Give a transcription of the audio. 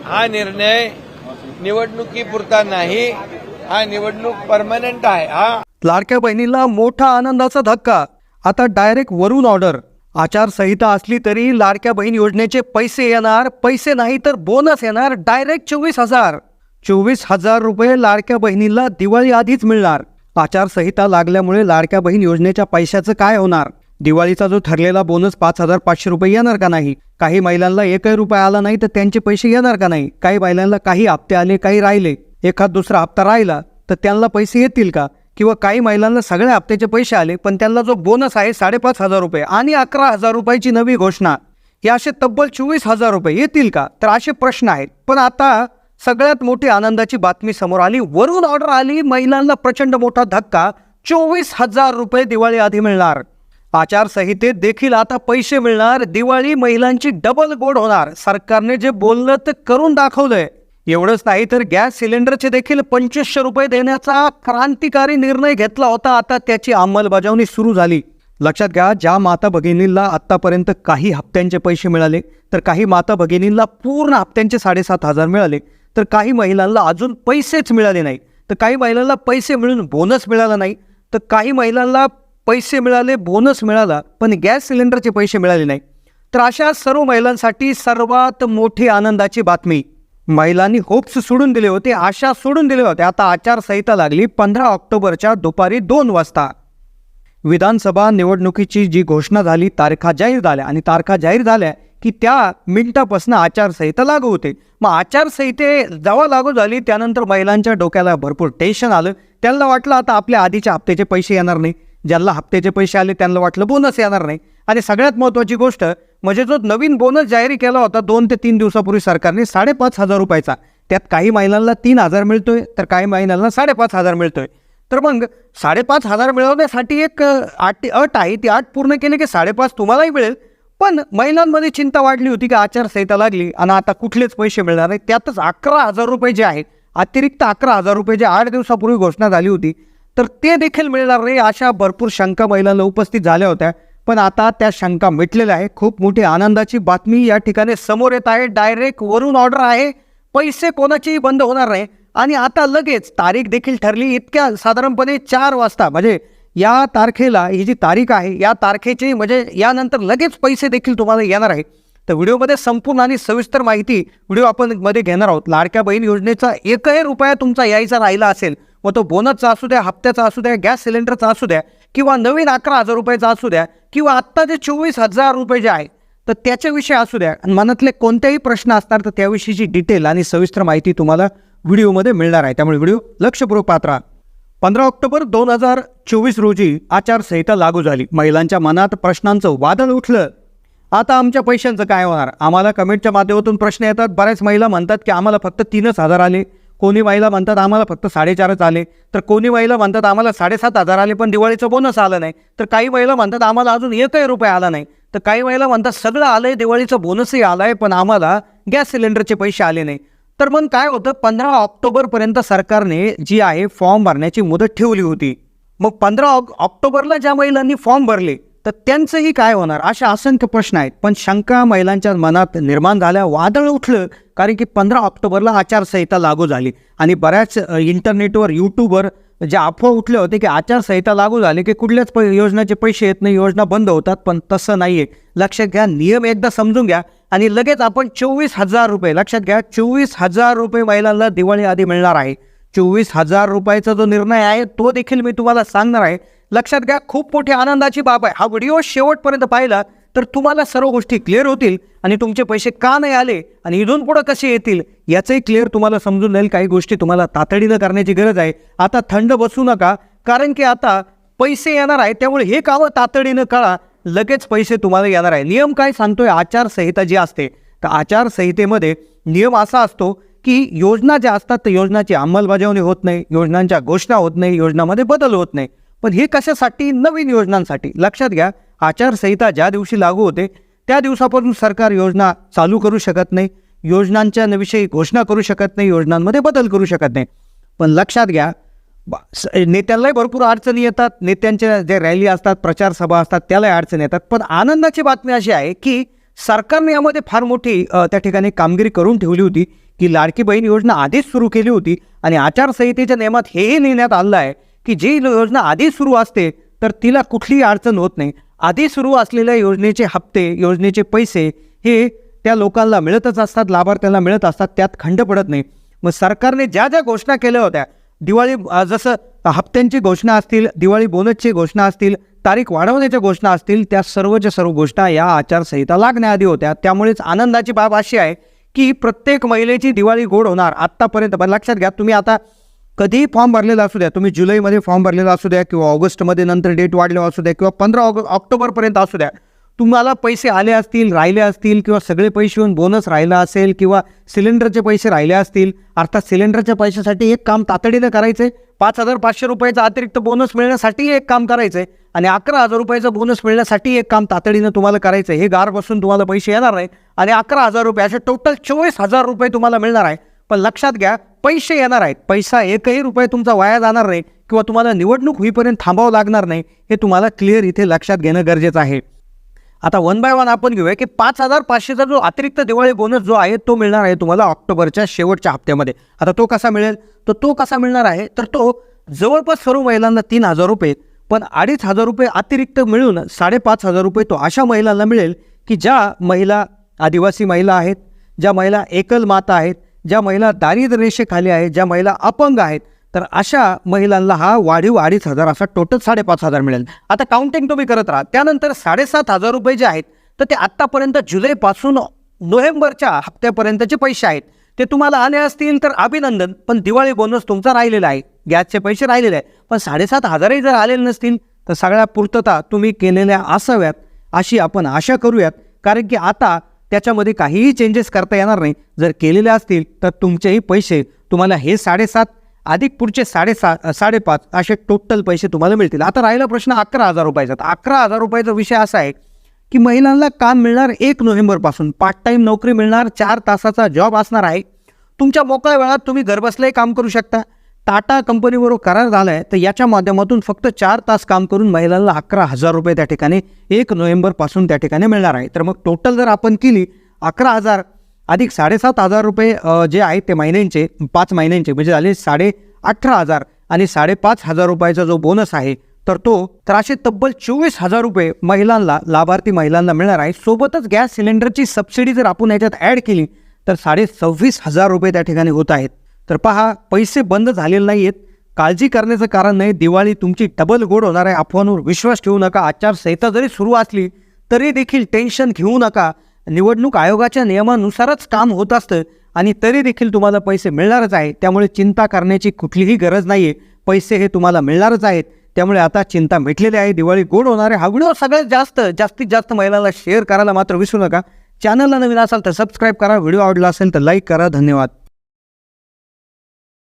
हा निर्णय निवडणुकीपुरता नाही, हा निवडणूक परमनंट आहे। हा लाडक्या बहिणीला मोठा आनंदाचा धक्का, आता डायरेक्ट वरून ऑर्डर। आचारसंहिता असली तरी लाडक्या बहीण योजनेचे पैसे येणार, पैसे नाही तर बोनस येणार, डायरेक्ट 24,000 रुपये लाडक्या बहिणीला दिवाळी आधीच मिळणार। आचारसंहिता लागल्यामुळे लाडक्या बहीण योजनेच्या पैशाचं काय होणार? दिवाळीचा जो ठरलेला बोनस 5,500 रुपये येणार का नाही? काही महिलांना एकही रुपया आला नाही तर त्यांचे पैसे येणार का नाही? काही महिलांना काही हप्ते आले, काही राहिले, एखाद दुसरा हप्ता राहिला तर त्यांना पैसे येतील का? किंवा काही महिलांना सगळ्या हप्त्याचे पैसे आले पण त्यांना जो बोनस आहे 5,500 रुपये आणि 11,000 रुपयाची नवी घोषणा, हे असे तब्बल 24,000 रुपये येतील का? तर असे प्रश्न आहेत। पण आता सगळ्यात मोठी आनंदाची बातमी समोर आली, वरून ऑर्डर आली, महिलांना प्रचंड मोठा धक्का, 24,000 रुपये दिवाळी आधी मिळणार। आचारसंहितेत देखील आता पैसे मिळणार, दिवाळी महिलांची डबल गोड होणार। सरकारने जे बोललं ते करून दाखवलंय। एवढंच नाही तर गॅस सिलेंडरचे देखील 2,500 रुपये देण्याचा क्रांतिकारी निर्णय घेतला होता, आता त्याची अंमलबजावणी सुरू झाली। लक्षात घ्या, ज्या माता भगिनींना आत्तापर्यंत काही हप्त्यांचे पैसे मिळाले, तर काही माता भगिनींना पूर्ण हप्त्यांचे 7,500 मिळाले, तर काही महिलांना अजून पैसेच मिळाले नाही, तर काही महिलांना पैसे मिळून बोनस मिळाला नाही, तर काही महिलांना पैसे मिळाले, बोनस मिळाला, पण गॅस सिलेंडरचे पैसे मिळाले नाही। तर अशा सर्व महिलांसाठी सर्वात मोठी आनंदाची बातमी, महिलांनी होप्स सोडून दिले होते, आशा सोडून दिले होते। आता आचारसंहिता लागली 15 ऑक्टोबरच्या दुपारी 2 वाजता विधानसभा निवडणुकीची जी घोषणा झाली, तारखा जाहीर झाल्या आणि तारखा जाहीर झाल्या की त्या मिनिटापासून आचारसंहिता लागू होते। मग आचारसंहिते जेव्हा लागू झाली त्यानंतर महिलांच्या डोक्याला भरपूर टेन्शन आलं। त्यांना वाटलं आता आपल्या आधीच्या हप्त्याचे पैसे येणार नाही, ज्यांना हप्त्याचे पैसे आले त्यांना वाटलं बोनस येणार नाही, आणि सगळ्यात महत्त्वाची गोष्ट म्हणजे जो नवीन बोनस जाहीर केला होता 2 ते 3 दिवसापूर्वी सरकारने 5,500 रुपयाचा, त्यात काही महिलांना 3,000 मिळतोय तर काही महिलांना 5,500 मिळतोय। तर मग 5,500 मिळवण्यासाठी एक अट आहे, ती अट पूर्ण केली की 5,500 तुम्हालाही मिळेल। पण महिलांमध्ये चिंता वाढली होती की आचारसंहिता लागली आणि आता कुठलेच पैसे मिळणार नाही, त्यातच 11,000 रुपये जे आहेत, अतिरिक्त 11,000 रुपये जे 8 दिवसापूर्वी घोषणा झाली होती, तर ते देखील मिळणार नाही, अशा भरपूर शंका महिलांना उपस्थित झाल्या होत्या। पण आता त्या शंका मिटलेल्या आहे। खूप मोठी आनंदाची बातमी या ठिकाणी समोर येत आहे, डायरेक्ट वरून ऑर्डर आहे, पैसे कोणाचेही बंद होणार नाही। आणि आता लगेच तारीख देखील ठरली, इतक्या साधारणपणे 4 वाजता, म्हणजे या तारखेला, ही जी तारीख आहे या तारखेची, म्हणजे यानंतर लगेच पैसे देखील तुम्हाला येणार आहे। तर व्हिडिओमध्ये संपूर्ण आणि सविस्तर माहिती व्हिडिओ आपण मध्ये घेणार आहोत। लाडक्या बहीण योजनेचा एकही रुपया तुमचा यायचा राहिला असेल, मग तो बोनसचा असू द्या, हप्त्याचा असू द्या, गॅस सिलेंडरचा असू द्या, किंवा नवीन 11,000 रुपयाचा असू द्या, किंवा आत्ता जे 24,000 रुपये जे आहे तर त्याच्याविषयी असू द्या, आणि मनातले कोणतेही प्रश्न असणार तर त्याविषयीची डिटेल आणि सविस्तर माहिती तुम्हाला व्हिडिओमध्ये मिळणार आहे, त्यामुळे व्हिडिओ लक्षपूर्वक पाहत राहा। 15 ऑक्टोबर 2024 रोजी आचारसंहिता लागू झाली। महिलांच्या मनात प्रश्नांचं वादळ उठलं, आता आमच्या पैशांचं काय होणार? आम्हाला कमेंटच्या माध्यमातून प्रश्न येतात। बऱ्याच महिला म्हणतात की आम्हाला फक्त 3,000 आले, कोणी महिला म्हणतात आम्हाला फक्त 4,500 आले, तर कोणी महिला म्हणतात आम्हाला 7,500 आले पण दिवाळीचं बोनस आलं नाही, तर काही महिला म्हणतात आम्हाला अजून एकही रुपया आला नाही, तर काही महिला म्हणतात सगळं आलंय, दिवाळीचं बोनसही आलाय पण आम्हाला गॅस सिलेंडरचे पैसे आले नाही। तर मग काय होतं, 15 ऑक्टोबरपर्यंत सरकारने जी आहे फॉर्म भरण्याची मुदत ठेवली होती। मग 15 ऑक्टोबरला ज्या महिलांनी फॉर्म भरले तर त्यांचंही काय होणार, अशा असंख्य प्रश्न आहेत। पण शंका महिलांच्या मनात निर्माण झाल्या, वादळ उठलं, कारण की 15 ऑक्टोबरला आचारसंहिता लागू झाली आणि बऱ्याच इंटरनेटवर, यूट्यूबवर जे अफवा उठले होते की आचारसंहिता लागू झाली की कुठल्याच योजनेचे पैसे येत नाही, योजना बंद होतात, पण तसं नाही आहे। लक्षात घ्या, नियम एकदा समजून घ्या आणि लगेच आपण 24,000 रुपये, लक्षात घ्या 24,000 रुपये महिलांना दिवाळी आधी मिळणार आहे। 24,000 रुपयाचा जो निर्णय आहे तो देखील मी तुम्हाला सांगणार आहे। लक्षात घ्या, खूप मोठी आनंदाची बाब आहे। हा व्हिडिओ शेवटपर्यंत पाहिला तर तुम्हाला सर्व गोष्टी क्लिअर होतील आणि तुमचे पैसे का नाही आले आणि इथून पुढे कसे येतील याचंही क्लिअर तुम्हाला समजून जाईल। काही गोष्टी तुम्हाला तातडीनं करण्याची गरज आहे। आता थंड बसू नका, कारण की आता पैसे येणार आहे, त्यामुळे हे कामं तातडीनं करा, लगेच पैसे तुम्हाला येणार आहे। नियम काय सांगतोय, आचारसंहिता जी असते तर आचारसंहितेमध्ये नियम असा असतो की योजना ज्या असतात तर योजनाची अंमलबजावणी होत नाही, योजनांच्या घोषणा होत नाही, योजनामध्ये बदल होत नाही। पण हे कशासाठी, नवीन योजनांसाठी। लक्षात घ्या, आचारसंहिता ज्या दिवशी लागू होते त्या दिवसापासून सरकार योजना चालू करू शकत नाही, योजनांच्या विषयी घोषणा करू शकत नाही, योजनांमध्ये बदल करू शकत नाही। पण लक्षात घ्या, नेत्यांनाही भरपूर अडचणी येतात, नेत्यांच्या जे रॅली असतात, प्रचार सभा असतात, त्यालाही अडचणी येतात। पण आनंदाची बातमी अशी आहे की सरकारने यामध्ये फार मोठी त्या ठिकाणी कामगिरी करून ठेवली होती की लाडकी बहीण योजना आधीच सुरू केली होती आणि आचारसंहितेच्या नियमात हेही लिहिण्यात आलं आहे की जी योजना आधी सुरू असते तर तिला कुठलीही अडचण होत नाही. आधी सुरू असलेल्या योजनेचे हप्ते, योजनेचे पैसे हे त्या लोकांना मिळतच असतात, लाभार्थ्यांना मिळत असतात, त्यात खंड पडत नाही. मग सरकारने ज्या ज्या घोषणा केल्या होत्या, दिवाळी जसं हप्त्यांची घोषणा असतील, दिवाळी बोनसची घोषणा असतील, तारीख वाढवण्याच्या घोषणा असतील, त्या सर्वच्या सर्व घोषणा या आचारसंहिता लागण्याआधी होत्या. त्यामुळेच आनंदाची बाब अशी आहे की प्रत्येक महिलेची दिवाळी गोड होणार. आत्तापर्यंत लक्षात घ्या, तुम्ही आता कधीही फॉर्म भरलेला असू द्या, तुम्ही जुलैमध्ये फॉर्म भरलेला असू द्या किंवा ऑगस्टमध्ये नंतर डेट वाढले असू द्या किंवा 15 ऑक्टोबरपर्यंत असू द्या, तुम्हाला पैसे आले असतील, राहिले असतील किंवा सगळे पैसे येऊन बोनस राहिला असेल किंवा सिलेंडरचे पैसे राहिले असतील, अर्थात सिलेंडरच्या पैशासाठी एक काम तातडीनं करायचं आहे. 5,500 रुपयाचा अतिरिक्त बोनस मिळण्यासाठी एक काम करायचं आहे आणि 11,000 रुपयाचा बोनस मिळण्यासाठी एक काम तातडीनं तुम्हाला करायचं आहे. हे गार बसून तुम्हाला पैसे येणार नाही आणि 11,000 रुपये असे टोटल 24,000 रुपये तुम्हाला मिळणार आहे. पण लक्षात घ्या, पैसे येणार आहेत, पैसा एकही रुपये तुमचा वाया जाणार नाही किंवा तुम्हाला निवडणूक होईपर्यंत थांबावं लागणार नाही. हे तुम्हाला क्लिअर इथे लक्षात घेणं गरजेचं आहे. आता वन बाय वन आपण घेऊया की 5,500चा जो अतिरिक्त दिवाळी बोनस जो आहे तो मिळणार आहे तुम्हाला ऑक्टोबरच्या शेवटच्या हप्त्यामध्ये. आता तो कसा मिळेल, तो कसा मिळणार आहे, तर तो जवळपास सर्व महिलांना 3,000 रुपये, पण 2,500 रुपये अतिरिक्त मिळून 5,500 रुपये तो अशा महिलांना मिळेल की ज्या महिला आदिवासी महिला आहेत, ज्या महिला एकल माता आहेत, ज्या महिला दारिद्र्य रेषेखाली आहेत, ज्या महिला अपंग आहेत, तर अशा महिलांना हा वाढीव 2,500 असा टोटल 5,500 मिळेल. आता काउंटिंग तुम्ही करत राहा. त्यानंतर 7,500 रुपये जे आहेत तर ते आत्तापर्यंत जुलैपासून नोव्हेंबरच्या हप्त्यापर्यंतचे पैसे आहेत ते तुम्हाला आले असतील तर अभिनंदन, पण दिवाळी बोनस तुमचा राहिलेला आहे, गॅसचे पैसे राहिलेले आहेत. पण 7,500 जर आलेले नसतील तर सगळ्या पूर्तता तुम्ही केलेल्या असाव्यात अशी आपण आशा करूयात, कारण की आता त्याच्यामध्ये काहीही चेंजेस करता येणार नाही. जर केलेले असतील तर तुमचेही पैसे तुम्हाला हे 7,500 अधिक पुढचे 5,500 असे टोटल पैसे तुम्हाला मिळतील. आता राहिला प्रश्न 11,000 रुपयाचा. 11,000 रुपयाचा विषय असा आहे की महिलांना काम मिळणार 1 नोव्हेंबरपासून. पार्ट टाईम नोकरी मिळणार, 4 तासाचा जॉब असणार आहे. तुमच्या मोकळ्या वेळात तुम्ही घरबसल्याही काम करू शकता. टाटा कंपनीबरोबर करार झाला आहे तर याच्या माध्यमातून फक्त 4 तास काम करून महिलांना 11,000 रुपये त्या ठिकाणी 1 नोव्हेंबरपासून त्या ठिकाणी मिळणार आहे. तर मग टोटल जर आपण केली 11,000 अधिक 7,500 रुपये जे आहेत ते महिन्यांचे 5 महिन्यांचे म्हणजे झाले 18,500 आणि 5,500 रुपयाचा जो बोनस आहे तर असे तब्बल 24,000 रुपये महिलांना, लाभार्थी महिलांना मिळणार आहे. सोबतच गॅस सिलेंडरची सबसिडी जर आपण याच्यात ॲड केली तर 26,500 रुपये त्या ठिकाणी होत आहेत. तर पहा, पैसे बंद झालेले नाही आहेत, काळजी करण्याचं कारण नाही. दिवाळी तुमची डबल गोड होणार आहे. अफवांवर विश्वास ठेवू नका. आचारसंहिता जरी सुरू असली तरी देखील टेन्शन घेऊ नका. निवडणूक आयोगाच्या नियमानुसारच काम होत असतं आणि तरी देखील तुम्हाला पैसे मिळणारच आहे. त्यामुळे चिंता करण्याची कुठलीही गरज नाही आहे. पैसे हे तुम्हाला मिळणारच आहेत. त्यामुळे आता चिंता मिटलेली आहे. दिवाळी गोड होणार आहे. हा व्हिडिओ सगळ्यात जास्तीत जास्त महिलांना शेअर करायला मात्र विसरू नका. चॅनलला नवीन असाल तर सबस्क्राईब करा. व्हिडिओ आवडला असेल तर लाईक करा. धन्यवाद.